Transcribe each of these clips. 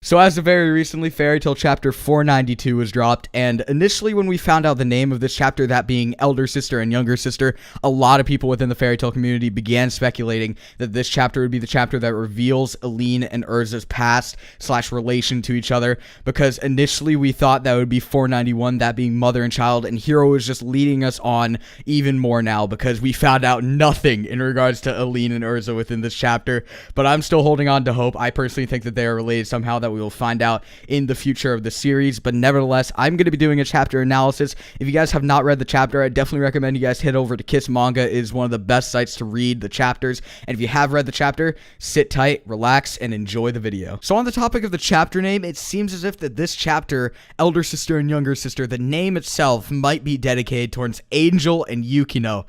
So as of very recently, Fairy Tail Chapter 492 was dropped, and initially when we found out the name of this chapter, that being Elder Sister and Younger Sister, a lot of people within the Fairy Tail community began speculating that this chapter would be the chapter that reveals Aline and Urza's past / relation to each other, because initially we thought that would be 491, that being mother and child, and Hiro is just leading us on even more now, because we found out nothing in regards to Aline and Urza within this chapter, but I'm still holding on to hope. I personally think that they are related somehow, that we will find out in the future of the series, but nevertheless, I'm going to be doing a chapter analysis. If you guys have not read the chapter, I definitely recommend you guys head over to Kiss Manga. It is one of the best sites to read the chapters, and if you have read the chapter, sit tight, relax, and enjoy the video. So on the topic of the chapter name, it seems as if that this chapter, Elder Sister and Younger Sister, the name itself might be dedicated towards Angel and Yukino.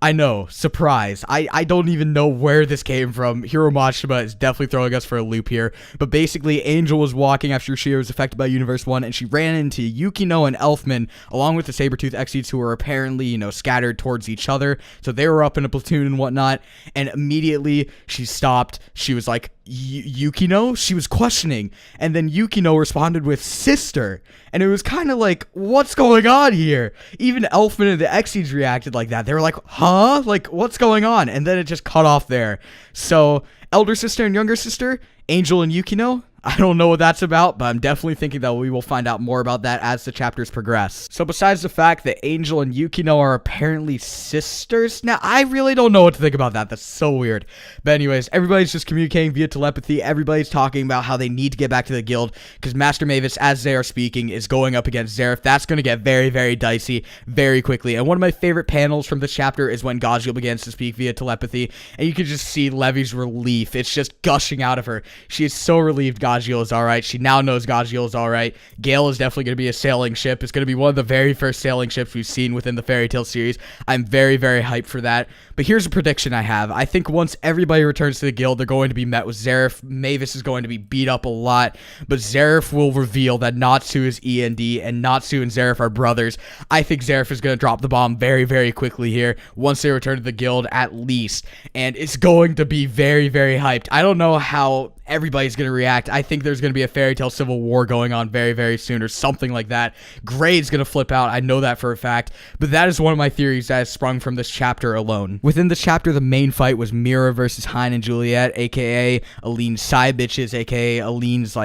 I know, surprise. I don't even know where this came from. Hiro Mashima is definitely throwing us for a loop here. But basically, Angel was walking after she was affected by Universe 1, and she ran into Yukino and Elfman, along with the Sabretooth Exceeds, who were apparently, scattered towards each other. So they were up in a platoon and whatnot, and immediately she stopped. She was like, Yukino? She was questioning, and then Yukino responded with sister, and it was kind of like, what's going on here? Even Elfman and the Exceeds reacted like that. They were like, huh? Like, what's going on? And then it just cut off there. So, Elder Sister and Younger Sister, Angel and Yukino, I don't know what that's about, but I'm definitely thinking that we will find out more about that as the chapters progress. So besides the fact that Angel and Yukino are apparently sisters, now I really don't know what to think about that. That's so weird. But anyways, everybody's just communicating via telepathy. Everybody's talking about how they need to get back to the guild, because Master Mavis, as they are speaking, is going up against Zeref. That's going to get very, very dicey very quickly. And one of my favorite panels from this chapter is when Gajiel begins to speak via telepathy, and you can just see Levy's relief. It's just gushing out of her. She is so relieved Gajiel is alright. She now knows Gajiel is alright. Gale is definitely going to be a sailing ship. It's going to be one of the very first sailing ships we've seen within the Fairy Tail series. I'm very, very hyped for that. But here's a prediction I have. I think once everybody returns to the guild, they're going to be met with Zeref. Mavis is going to be beat up a lot, but Zeref will reveal that Natsu is END, and Natsu and Zeref are brothers. I think Zeref is going to drop the bomb very, very quickly here once they return to the guild, at least. And it's going to be very, very hyped. I don't know how everybody's going to react. I think there's going to be a Fairy Tail Civil War going on very, very soon, or something like that. Grade's going to flip out. I know that for a fact, but that is one of my theories that has sprung from this chapter alone. Within this chapter, the main fight was Mira versus Hein and Juliet, aka Aline's side bitches, aka Aline's,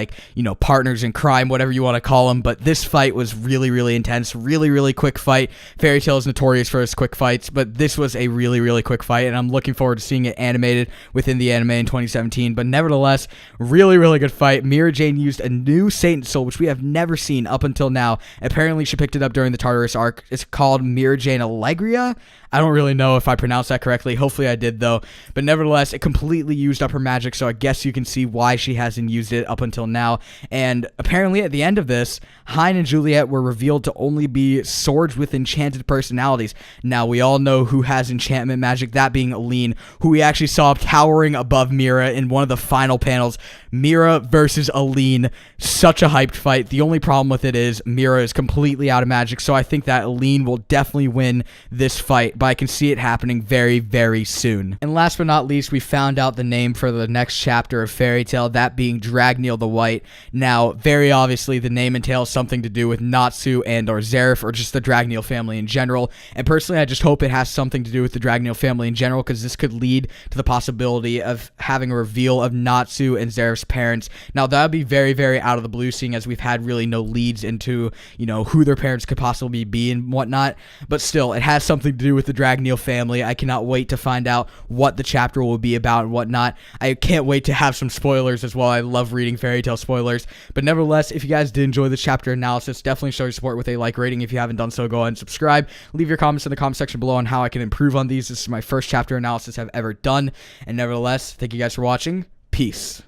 partners in crime, whatever you want to call them. But this fight was really, really intense, really, really quick fight. Fairy Tail is notorious for its quick fights, but this was a really, really quick fight, and I'm looking forward to seeing it animated within the anime in 2017. But nevertheless, really, really good fight. Mira Jane used a new Satan Soul, which we have never seen up until now. Apparently, she picked it up during the Tartarus arc. It's called Mira Jane Allegria. I don't really know if I pronounced that correctly. Hopefully I did, though. But nevertheless, it completely used up her magic, so I guess you can see why she hasn't used it up until now. And apparently at the end of this, Hein and Juliet were revealed to only be swords with enchanted personalities. Now, we all know who has enchantment magic, that being Aline, who we actually saw towering above Mira in one of the final panels. Mira versus Aline. Such a hyped fight. The only problem with it is Mira is completely out of magic, so I think that Aline will definitely win this fight, but I can see it happening very, very soon. And last but not least, we found out the name for the next chapter of Fairy Tail, that being Dragneel the White. Now, very obviously, the name entails something to do with Natsu and or Zeref, or just the Dragneel family in general. And personally, I just hope it has something to do with the Dragneel family in general, because this could lead to the possibility of having a reveal of Natsu and Zeref's parents. Now, that would be very, very out of the blue, seeing as we've had really no leads into, who their parents could possibly be and whatnot. But still, it has something to do with the Dragneel family. I cannot wait to find out what the chapter will be about and whatnot. I can't wait to have some spoilers as well. I love reading Fairy Tail spoilers. But nevertheless, if you guys did enjoy this chapter analysis, definitely show your support with a like rating. If you haven't done so, go ahead and subscribe. Leave your comments in the comment section below on how I can improve on these. This is my first chapter analysis I've ever done. And nevertheless, thank you guys for watching. Peace.